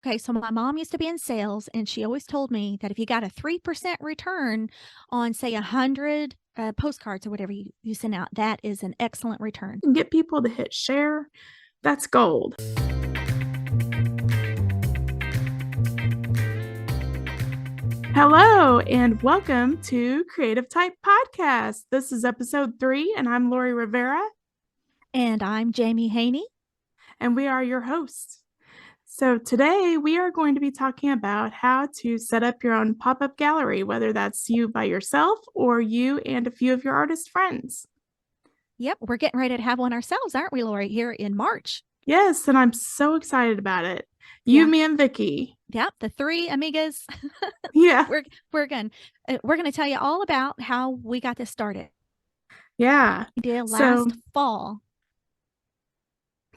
Okay, so my mom used to be in sales, and she always told me that if you got a 3% return on, say, 100 postcards or whatever you send out, that is an excellent return. And get people to hit share. That's gold. Hello, and welcome to Creative Type Podcast. This is episode 3, and I'm Lori Rivera, And I'm Jaime Haney. and we are your hosts. So, today we are going to be talking about how to set up your own pop up gallery, whether that's you by yourself or you and a few of your artist friends. Yep, we're getting ready to have one ourselves, aren't we, Lori, here in March? Yes, and I'm so excited about it. You, Yeah. me, and Vicki. Yep, the three amigas. Yeah. We're gonna tell you all about how we got this started. Yeah. We did So, last fall.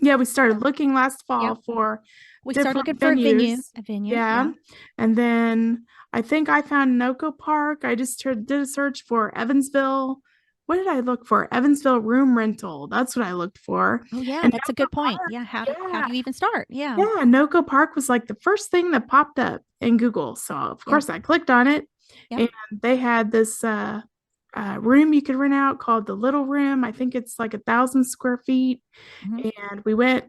yeah, we started looking last fall Yep. for We started different looking for a venue. venues. A venue. Yeah. Yeah. And then I think I found Noco Park. I just did a search for Evansville. What did I look for? Evansville room rental. That's what I looked for. Oh yeah, And that's a Noco good point. Park, Yeah. How yeah. do you even start? Yeah. Yeah, Noco Park was like the first thing that popped up in Google. So of Yep. course I clicked on it, Yep. and they had this room you could rent out called the Little Room. I think it's like 1,000 square feet. Mhm. And we went,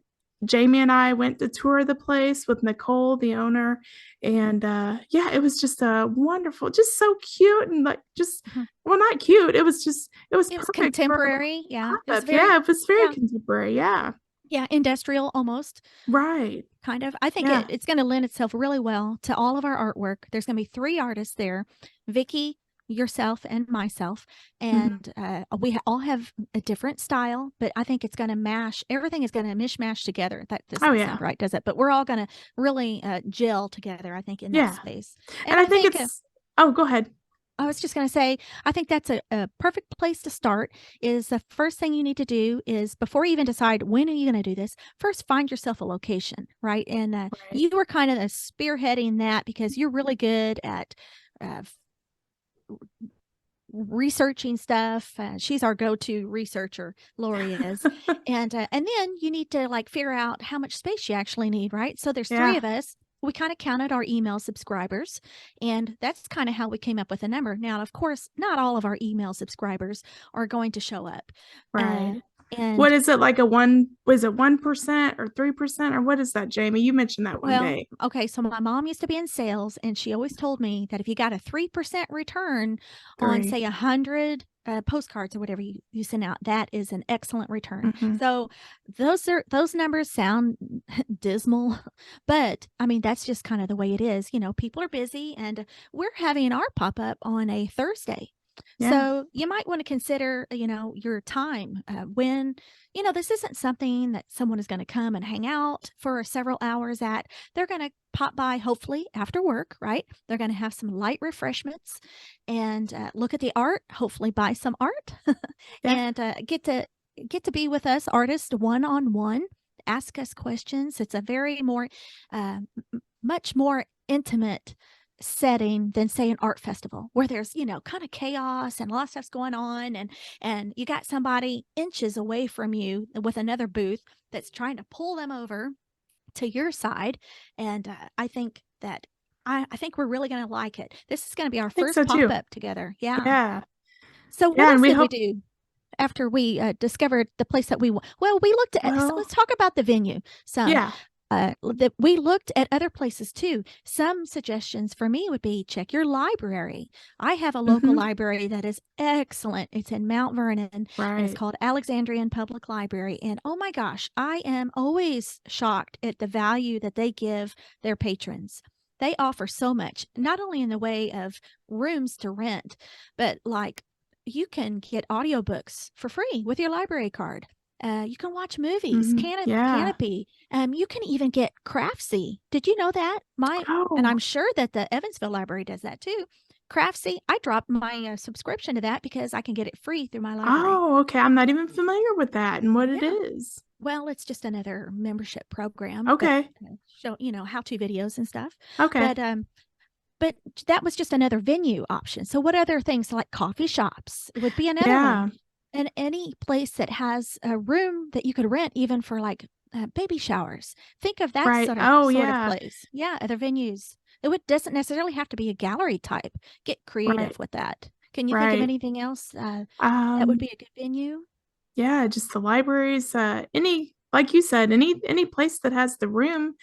Jaime and I went to tour the place with Nicole, the owner. And yeah, it was just a wonderful, just so cute and like just, Mhm. well, not cute. It was It was perfect for contemporary. Yeah. It was pop-up. Yeah, it was very yeah, contemporary. Yeah. yeah, industrial almost. Right. Kind of. I think Yeah. it's going to lend itself really well to all of our artwork. There's going to be three artists there: Vicki, yourself, and myself. Mhm. And we all have a different style, but I think it's going to mash. Everything is going to mishmash together. That Oh, doesn't sound yeah. right, does it? But we're all going to really gel together, I think, in that Yeah. space. And And I I think think oh, go ahead. I was just going to say, I think that's a perfect place to start. Is the first thing you need to do is before you even decide when are you going to do this, first find yourself a location, right? And Right. you were kind of spearheading that because you're really good at uh, researching stuff. She's our go-to researcher, Lori is, and then you need to like figure out how much space you actually need, right? So there's three Yeah. of us. We kind of counted our email subscribers, and that's kind of how we came up with a number. Now, of course, not all of our email subscribers are going to show up, uh, Right. What and is it like was it 1% or 3% or what is that, Jaime? You mentioned that one well, day. okay, so my mom used to be in sales, and she always told me that if you got a 3% return on, say, 3. 100 postcards or whatever you send out, that is an excellent return. Mm-hmm. So those numbers sound dismal, but I mean that's just kind of the way it is. You know, people are busy, and we're having our pop up on a Thursday. Yeah. So you might want to consider, your time when, this isn't something that someone is going to come and hang out for several hours at. They're going to pop by, hopefully after work, right? They're going to have some light refreshments and look at the art, hopefully buy some art, Yeah. and get to be with us artists one on one. Ask us questions. It's a very more, much more intimate setting than say an art festival where there's kind of chaos and a lot of stuff's going on, and you got somebody inches away from you with another booth that's trying to pull them over to your side. And I think we're really going to like it. This is going to be our I think first so too. pop-up together. Yeah. Yeah. So what Yeah. And else we did we hope, do after we discovered the place that we looked at? So well, let's talk about the venue some. yeah. That we looked at other places too. Some suggestions for me would be check your library. I have a local Mm-hmm. library that is excellent. It's in Mount Vernon, and it's Right. called Alexandrian Public Library. And oh my gosh, I am always shocked at the value that they give their patrons. They offer so much, not only in the way of rooms to rent, but like you can get audiobooks for free with your library card. You can watch movies, Mm-hmm. Yeah. Canopy. You can even get Craftsy. Did you know that? And Oh. I'm sure that the Evansville Library does that too. Craftsy, I dropped my subscription to that because I can get it free through my library. Oh, okay. I'm not even familiar with that and what it Yeah. is. Well, it's just another membership program that Okay. show how-to videos and stuff. Okay. But but that was just another venue option. So what other things like coffee shops would be another one? Yeah. And any place that has a room that you could rent even for like baby showers. Think of that Right. sort of Oh, sort of yeah. place. Yeah, other venues. Doesn't necessarily have to be a gallery type. Get Right. creative with that. Can you think of Right. anything else that would Um, be a good venue? yeah, just the libraries, any, like you said, any place that has the room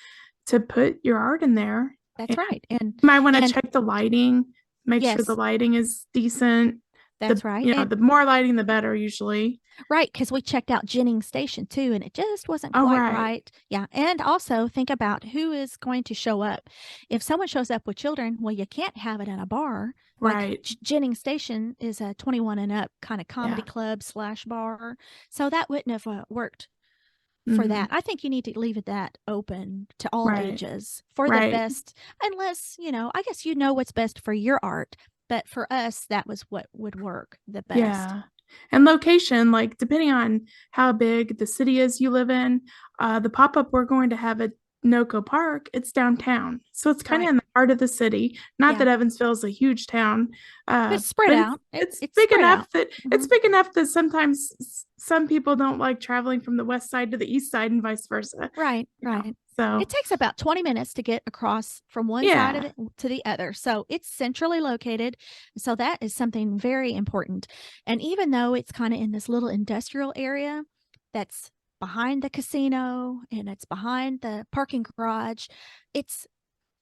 to put your art in there. That's And right. you might want to And check the lighting, make sure the yes, lighting is decent. that's right. The more lighting, the better usually. Right, because we checked out Jennings Station too, and it just wasn't Oh, quite right. right. Yeah, and also think about who is going to show up. If someone shows up with children, well, you can't have it in a bar. Like Right. Jennings Station is a 21 and up kind of comedy Yeah. club slash bar, so that wouldn't have worked for Hmm. that. I think you need to leave it that open to all Right. ages for the Right. best, unless, I guess you know what's best for your art. But for us, that was what would work the best. Yeah. And location, like depending on how big the city is you live in, the pop-up we're going to have at Noco Park, it's downtown. So it's kind of Right. in the heart of the city. Not Yeah. that Evansville is a huge town, It's spread but it's out. it's It's big spread enough out. that Mhm. sometimes some people don't like traveling from the west side to the east side and vice versa, Right, you know. right. So It takes about 20 minutes to get across from one side of yeah, it to the other. So it's centrally located. So that is something very important. And even though it's kind of in this little industrial area that's behind the casino and it's behind the parking garage, it's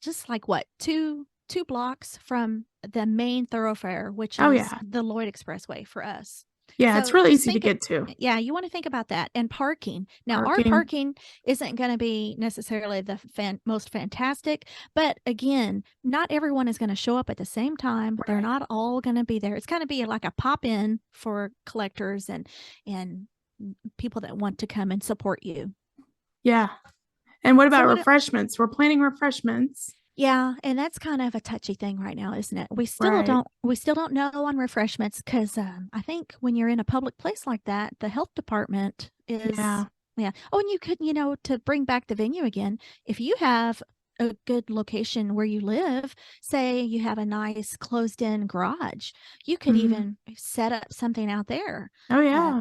just like what, two blocks from the main thoroughfare, which oh is yeah, the Lloyd Expressway for us. yeah, it's So really just easy to think of, get to. yeah, you want to think about that. And parking. Now, our Parking, parking isn't going to be necessarily the most fantastic, but again, not everyone is going to show up at the same time. They're right? not all going to be there. It's going to be like a pop in for collectors and people that want to come and support you. Yeah. And what So about what refreshments? We're planning refreshments. Yeah, and that's kind of a touchy thing right now, isn't it? Right. We still don't know on refreshments because I think when you're in a public place like that, the health department is Yeah. yeah. Oh, and you could, to bring back the venue again, if you have a good location where you live, say you have a nice closed-in garage, you could Mhm. even set up something out there. Oh, yeah.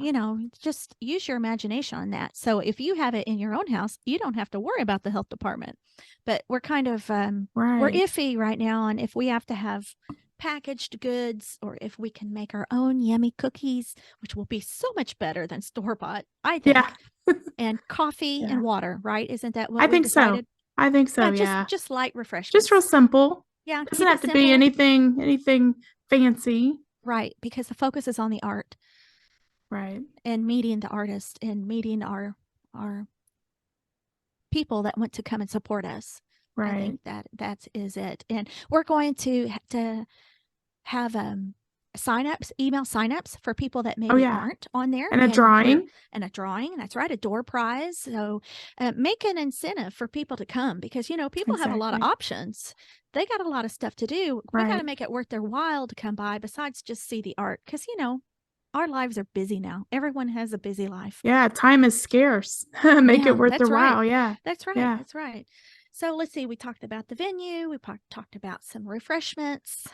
Just use your imagination on that. So if you have it in your own house, you don't have to worry about the health department. But we're kind of we're Right. iffy right now on if we have to have packaged goods or if we can make our own yummy cookies, which will be so much better than store bought, I Yeah. think. And coffee and Yeah. water, right? Isn't that I what we think so. decided? I think so, Yeah, yeah. just light Just real refreshments. simple. Yeah, Doesn't keep have it to be simple. anything fancy. Right, because the focus is on the art Right. and meeting the artist and meeting our people that want to come and support us. I Right. think that is it. And we're going to have signups, email signups for people that Oh, maybe yeah. aren't on there, And a and we're drawing. and a drawing. That's right, a door prize. So make an incentive for people to come because people have a lot of Exactly. options. They got a lot of stuff to do. We got to Right. make it worth their while to come by. Besides just see the art, because our lives are busy now. Everyone has a busy life. Yeah, time is scarce. Make it Yeah, worth their that's right. while. Yeah. That's right. Yeah. That's right. So let's see. We talked about the venue. We talked about some refreshments.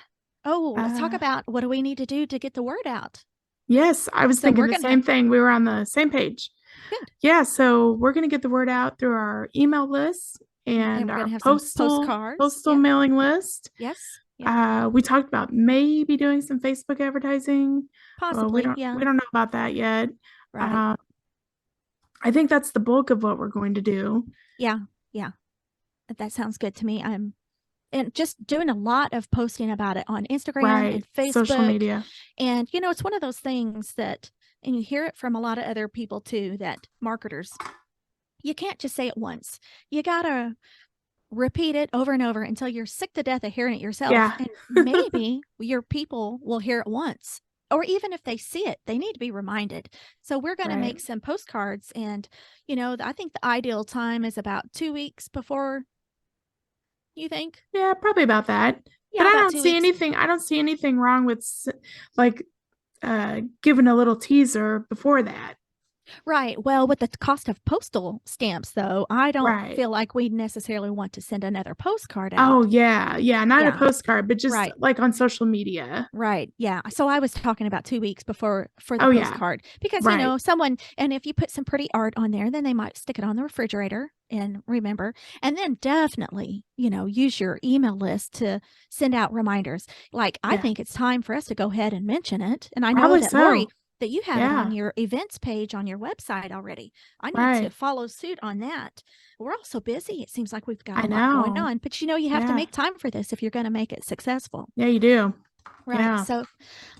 Oh, let's talk Uh, about what do we need to do to get the word out. yes, I was So thinking we're the going to have same thing. We were on the same page. good, Yeah, so we're going to get the word out through our email list and and we're going our to have some postcards. postal Yeah. mailing list. Yes. Yeah. We talked about maybe doing some Facebook advertising. Well, Possibly. Yeah. we don't know about that yet. Right. Uh, I think that's the bulk of what we're going to do. Yeah. Yeah. That sounds good to me. I'm and just doing a lot of posting about it on Instagram Right, and social Facebook. media. And it's one of those things that, and you hear it from a lot of other people too, that marketers, you can't just say it once. You gotta repeat it over and over until you're sick to death of hearing it yourself. Yeah, And maybe your people will hear it once. Or even if they see it, they need to be reminded. So we're going to right. make some postcards. And, I think the ideal time is about 2 weeks before you think. Yeah, probably about that. But Yeah, about 2 weeks. I don't see anything wrong with like giving a little teaser before that. Right. Well, with the cost of postal stamps, though, I don't Right. feel like we necessarily want to send another postcard Oh out. yeah. Yeah. Not a Yeah. postcard, but just Right. like on social media. Right. Yeah. So I was talking about 2 weeks before for the Oh yeah. postcard because, Right. someone, and if you put some pretty art on there, then they might stick it on the refrigerator and remember. And then definitely, use your email list to send out reminders. Like, I Yeah. think it's time for us to go ahead and mention it. And I know Probably that Lori, so. that you have it on Yeah. your events page on your website already. I need to Right. follow suit on that. We're all so busy. It seems like we've got I a lot going know. on, but you have to Yeah. make time for this if you're going to make it successful. Yeah, you do. Right. Yeah. So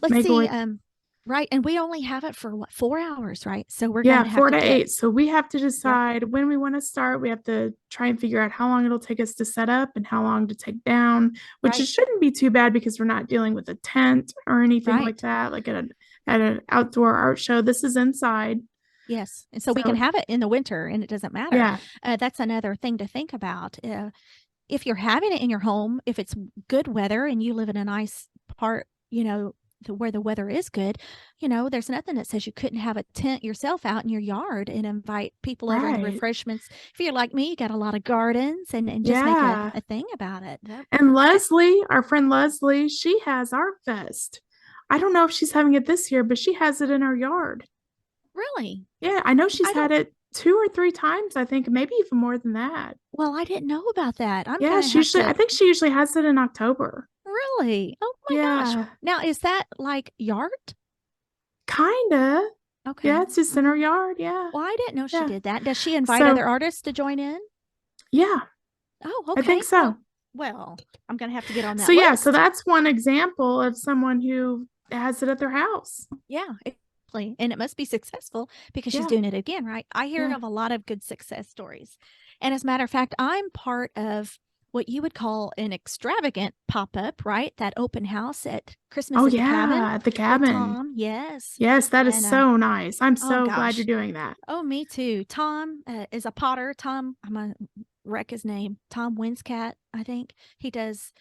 let's Make it see. worth. Right. And we only have it for what, 4 hours, right? So we're going Yeah, to have four to to get, eight. So we have to yep. decide when we want to start. We have to try and figure out how long it'll take us to set up and how long to take down, which it Right. shouldn't be too bad because we're not dealing with a tent or anything like Right. that, like at an outdoor art show. This is inside. Yes. And so we can So have it in the winter and it doesn't matter. yeah, That's another thing to think about. If you're having it in your home, if it's good weather and you live in a nice part, where the weather is good, there's nothing that says you couldn't have a tent yourself out in your yard and invite people over and right. refreshments. If you're like me, you got a lot of gardens and just make a, Yeah. a thing about it. And That Leslie, our friend Leslie, she has Art Fest. I don't know if she's having it this year, but she has it in her yard. really, Yeah, I know she's I had don't, it 2 or 3 times, I think, maybe even more than that. well, I didn't know about that. I'm Yeah, going to have I to, think she usually has it in October. really. Oh my gosh. Yeah, Now, is that like yard? kinda. Yeah, Okay. it's just in her yard. Yeah, Well, I didn't know she yeah. did that. Does she invite So, other artists to join in? yeah, Oh, I think okay. so. Well, I'm going to have to get on So, that yeah, so list. that's one example of someone who has it at their house. Yeah, exactly. And it must be successful because she's Yeah, doing it again, right? I hear yeah. of a lot of good success stories. And as a matter of fact, I'm part of what you would call an extravagant pop up, right? That open house at Christmas Oh, at the cabin yeah, at the with cabin. Tom. Yes. Yes, that is And so nice. I'm oh so glad you're gosh. doing that. Oh, me too. Tom is a potter. Tom, I'm going to wreck his name. Tom Winscat, I think. He does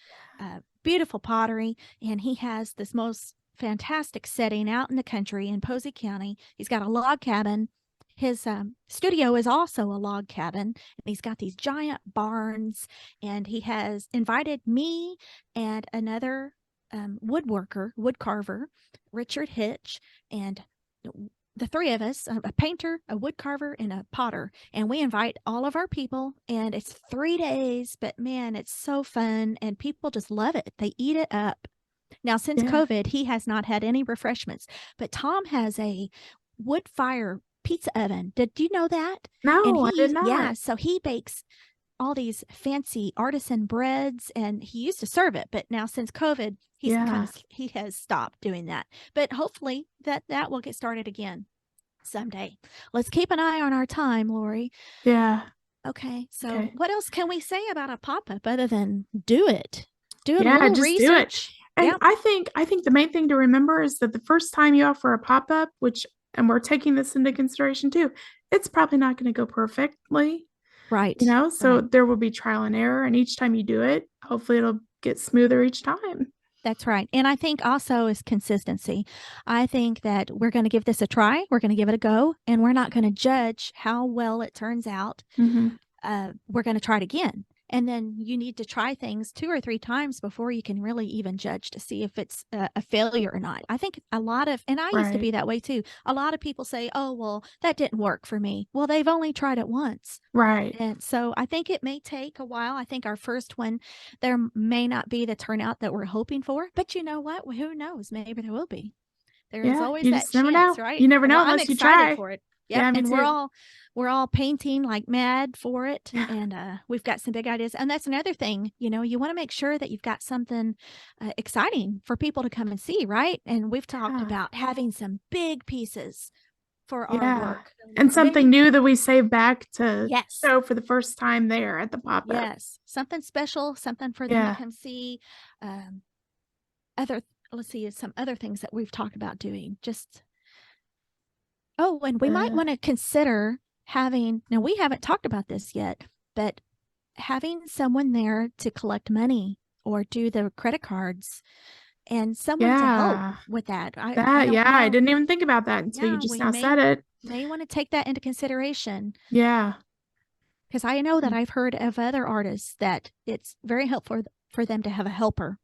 beautiful pottery, and he has this most fantastic setting out in the country in Posey County. He's got a log cabin. His studio is also a log cabin, and he's got these giant barns. And he has invited me and another wood carver, Richard Hitch, and the three of us, a painter, a wood carver, and a potter. And we invite all of our people, and it's 3 days, but man, it's so fun. And people just love it. They eat it up. Now, since Yeah. COVID, he has not had any refreshments, but Tom has a wood fire pizza oven. Did you know that? And No, I did not. yeah, so he bakes all these fancy artisan breads, and he used to serve it, but now since COVID, Yeah. he has stopped doing that. But hopefully that will get started again someday. Let's keep an eye on our time, Lori. Yeah. Okay, so Okay. what else can we say about a pop-up other than do it? Do a Yeah, little just do it. research. And Yep. I think the main thing to remember is that the first time you offer a pop-up, which and we're taking this into consideration too, it's probably not going to go perfectly, Right. so Right. there will be trial and error, and each time you do it, hopefully it'll get smoother each time. That's right. And I think also is consistency. I think that we're going to give this a try. We're going to give it a go, and we're not going to judge how well it turns out. Hmm. We're going to try it again. And then you need to try things 2 or 3 times before you can really even judge to see if it's a failure or not. I think a lot of, and I used to Right. be that way too. A lot of people say, oh, well, that didn't work for me. Well, they've only tried it once. Right. And so I think it may take a while. I think our first one, there may not be the turnout that we're hoping for, but you know what? Who knows? Maybe there will be. There's Yeah, always you that just never chance, know. right? You never Well, know I'm unless you excited try. for it. Yep. Yeah, me And too. we're all painting like mad for it. Yeah. And we've got some big ideas. And that's another thing, you want to make sure that you've got something exciting for people to come and see, right? And we've talked Yeah. about having some big pieces for our Yeah. work. And something Maybe, new that we save back to yes. show for the first time there at the pop-up. Yes, something special, something for them to Yeah. come see. Um, other, let's see, some other things that we've talked about doing. Just, oh, and we might Uh, want to consider having, now we haven't talked about this yet, but having someone there to collect money or do the credit cards and someone to help Yeah. with that. I That, don't yeah, I know. didn't even think about that until you Yeah, just we now said it. may want to take that into consideration, Yeah. because I know that Mm. I've heard of other artists that it's very helpful for them to have a helper,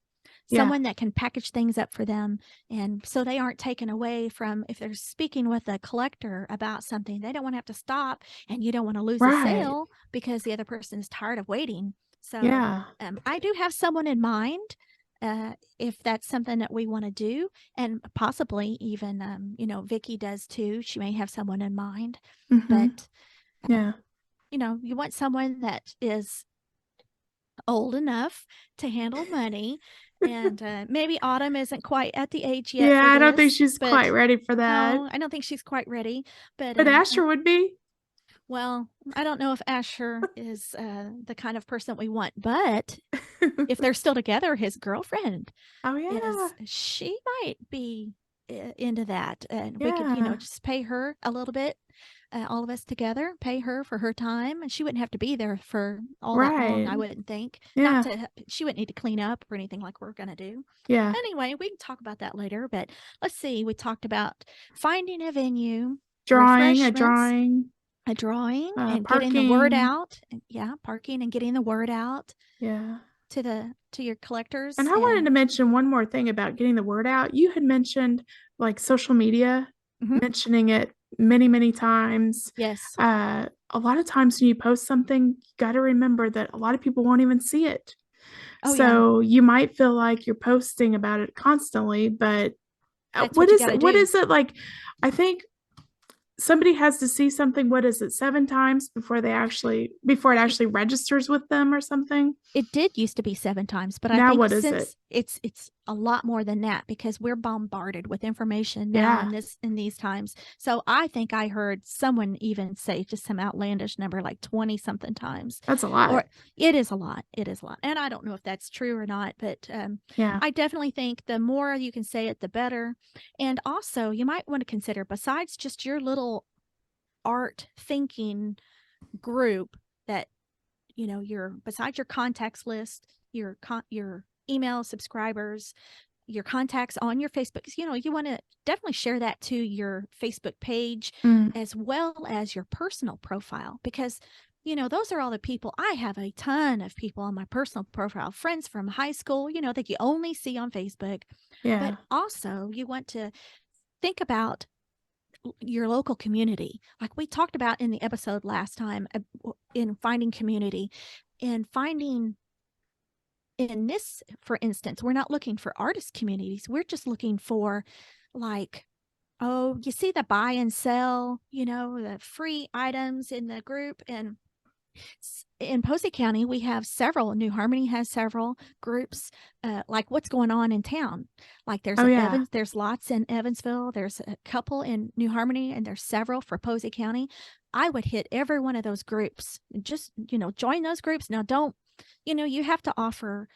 Yeah. someone that can package things up for them. And so they aren't taken away from, if they're speaking with a collector about something, they don't want to have to stop, and you don't want to lose a Right. sale because the other person is tired of waiting. So Yeah. I do have someone in mind. If that's something that we want to do, and possibly even, Vicki does too. She may have someone in mind, Mhm. but uh, Yeah. you want someone that is old enough to handle money. And maybe Autumn isn't quite at the age yet Yeah, for I don't think this, she's quite but ready for that. no, I don't think she's quite ready. But But Asher would be. well, I don't know if Asher is the kind of person we want, but if they're still together, his girlfriend Oh, yeah. she might be into that, and we could, Yeah. just pay her a little bit, all of us together, pay her for her time, and she wouldn't have to be there for all that long, Right. I wouldn't think. Not Yeah. to, she wouldn't need to clean up or anything like we're gonna do. Yeah. Anyway, we can talk about that later, but let's see. We talked about finding a venue, Drawing, a refreshments, drawing, a drawing, and getting the word parking. out. Yeah, parking and getting the word out Yeah. to your And collectors. I wanted And to mention one more thing about getting the word out. You had mentioned like social media, mhm, mentioning it many, many times. yes. A lot of times when you post something, you got to remember that a lot of people won't even see it. Oh yeah, So you might feel like you're posting about it constantly, but that's what you got to what do. is it like? I think somebody has to see something, what is it, 7 times before it actually registers with them or something? It did used to be 7 times, but I Now think what is it? since it's a lot more than that, because we're bombarded with information now Yeah, in these times. So I think I heard someone even say just some outlandish number like 20 something times. that's a lot. Or it is a lot. It is a lot. And I don't know if that's true or not, but Yeah. I definitely think the more you can say it, the better. And also, you might want to consider, besides just your little art thinking group, that your, besides your contacts list, your email subscribers, your contacts on your Facebook, you want to definitely share that to your Facebook page Mm, as well as your personal profile, because those are all the people. I have a ton of people on my personal profile, friends from high school, that you only see on Facebook. But yeah. also you want to think about your local community, like we talked about in the episode last time, in finding community, and finding, in this, for instance, we're not looking for artist communities. We're just looking for, like, oh, you see the buy and sell, the free items in the group. And in Posey County, we have several. New Harmony has several groups, like what's going on in town. Like Oh, yeah. There's lots in Evansville. There's a couple in New Harmony, and there's several for Posey County. I would hit every one of those groups. Just, join those groups. Now, don't, you have to offer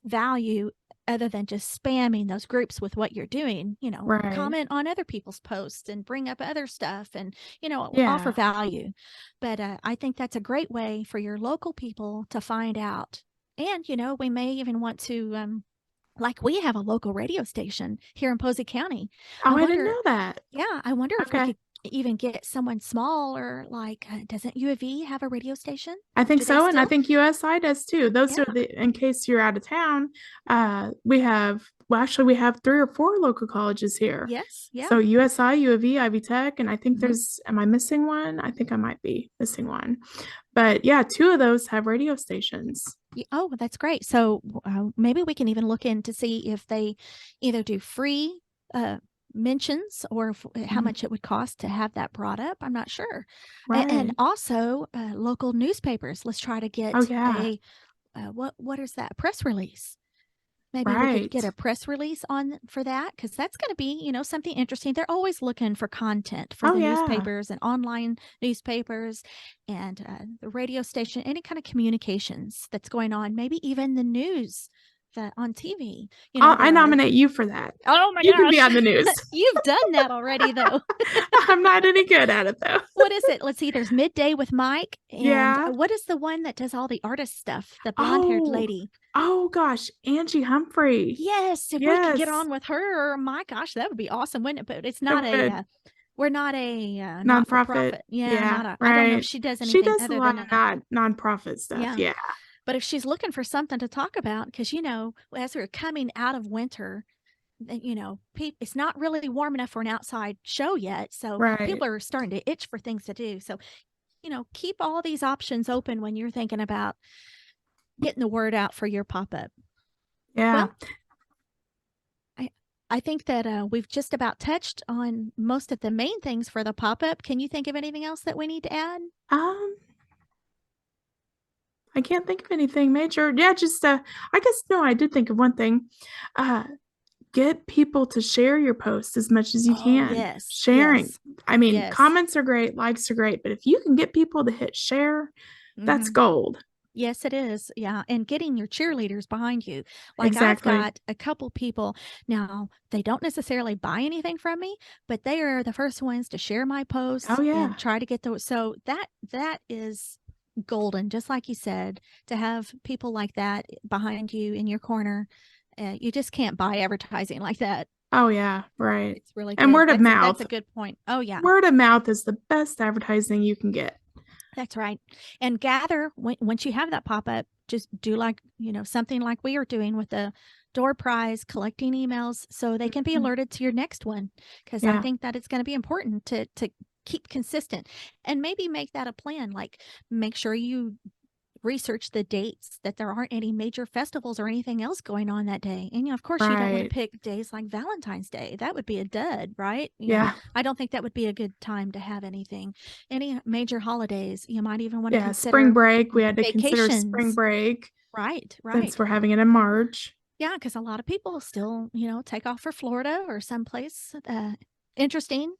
value other than just spamming those groups with what you're doing. Right. Comment on other people's posts and bring up other stuff, and offer Yeah. value. But I think that's a great way for your local people to find out. And we may even want to, like, we have a local radio station here in Posey County. I Oh, I didn't wonder, know that. yeah, I wonder if we Okay. could even get someone small, or like, doesn't U of E have a radio station? I think Do they so, and I still? think USI does too. Those are Yeah. in case you're out of town, actually we have 3 or 4 local colleges here. Yes. Yeah. So USI, U of E, Ivy Tech, and I think Hmm. am I missing one? I think I might be missing one. But yeah, 2 of those have radio stations. Oh, that's great. So maybe we can even look in to see if they either do free mentions, or how Mhm. much it would cost to have that brought up. I'm not sure. And Right. also local newspapers. Let's try to Oh get yeah. a what is that, press release. Maybe we could get Right. a press release on for that, because that's going to be, something interesting. They're always looking for content for Oh the yeah. newspapers and online newspapers, and the radio station, any kind of communications that's going on, maybe even the news. on TV. I nominate you for that. Oh my You gosh. can be on the news. You've done that already, though. I'm not any good at it, though. What is it? Let's see. There's Midday with Mike. And Yeah. what is the one that does all the artist stuff? The blonde-haired lady. Oh gosh, Angie Humphrey. Yes, if we could get on with her, my gosh, that would be awesome, wouldn't it? But it's not we're not a nonprofit. Yeah, right. I don't know if she does anything. She does a lot of nonprofit stuff. Yeah. But if she's looking for something to talk about, because as we're coming out of winter, it's not really warm enough for an outside show yet, so people are starting to itch for things to do. So, keep all these options open when you're thinking about getting the word out for your pop-up. Yeah. Well, I think that we've just about touched on most of the main things for the pop-up. Can you think of anything else that we need to add? I can't think of anything major. Yeah, just I guess no, I did think of one thing. Get people to share your post as much as you can. Yes. Sharing. Yes. I mean, comments are great, likes are great, but if you can get people to hit share, that's gold. Yes, it is. Yeah. And getting your cheerleaders behind you. Like I've got a couple people now, they don't necessarily buy anything from me, but they are the first ones to share my posts and try to get those. So that is golden, just like you said, to have people like that behind you in your corner. You just can't buy advertising like that. Oh yeah, right. It's really good. And word of mouth. That's a good point. Oh yeah. Word of mouth is the best advertising you can get. That's right. And gather once you have that pop-up, just do something like we are doing with the door prize, collecting emails so they can be alerted to your next one. Because I think that it's going to be important to keep consistent and maybe make that a plan. Like make sure you research the dates, that there aren't any major festivals or anything else going on that day. And of course you don't want to pick days like Valentine's Day. That would be a dud, right? I don't think that would be a good time to have any major holidays. You might even want to consider spring break. We had to consider spring break. Right. Since we're having it in March. Yeah, because a lot of people still, take off for Florida or someplace interesting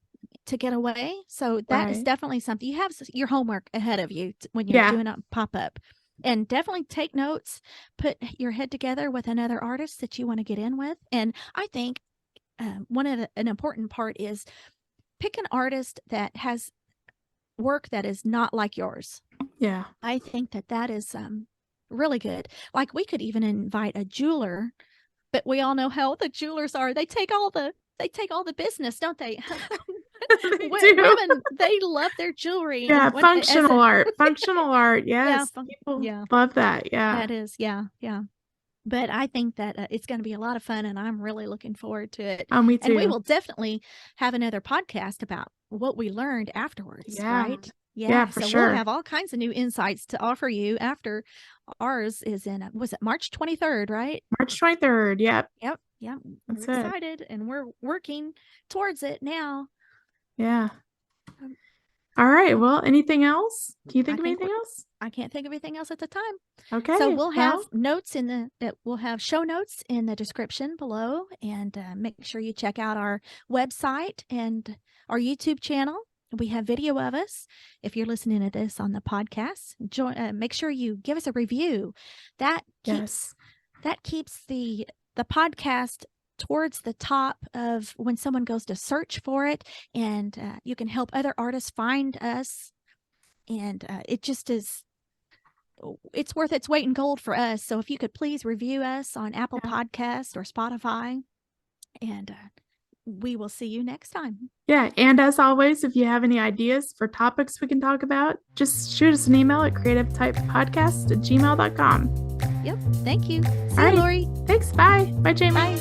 to get away. So that is definitely something. You have your homework ahead of you when you're doing a pop-up, and definitely take notes, put your head together with another artist that you want to get in with. And I think an important part is pick an artist that has work that is not like yours. Yeah. I think that is really good. Like we could even invite a jeweler, but we all know how the jewelers are. They take all the business, don't they? Women, they love their jewelry. Yeah, functional art. Functional art. Yes. People love that. Yeah. That is. Yeah. Yeah. But I think that it's going to be a lot of fun, and I'm really looking forward to it. Oh, me too. And we will definitely have another podcast about what we learned afterwards, right? Yeah, for sure. We'll have all kinds of new insights to offer you after ours is in, was it March 23rd, right? March 23rd. Yep. Yep. Yeah. We're excited and we're working towards it now. Yeah. All right. Well, anything else? Can you think of anything else? I can't think of anything else at the time. Okay. So we'll have notes we'll have show notes in the description below, and make sure you check out our website and our YouTube channel. We have video of us. If you're listening to this on the podcast, make sure you give us a review. That keeps the podcast towards the top of when someone goes to search for it, and you can help other artists find us. And it just is, it's worth its weight in gold for us. So if you could please review us on Apple Podcast or Spotify, and we will see you next time. Yeah. And as always, if you have any ideas for topics we can talk about, just shoot us an email at creativetypepodcast@gmail.com. Yep. Thank you. See you, Lori. Thanks. Bye. Bye, Jaime. Bye.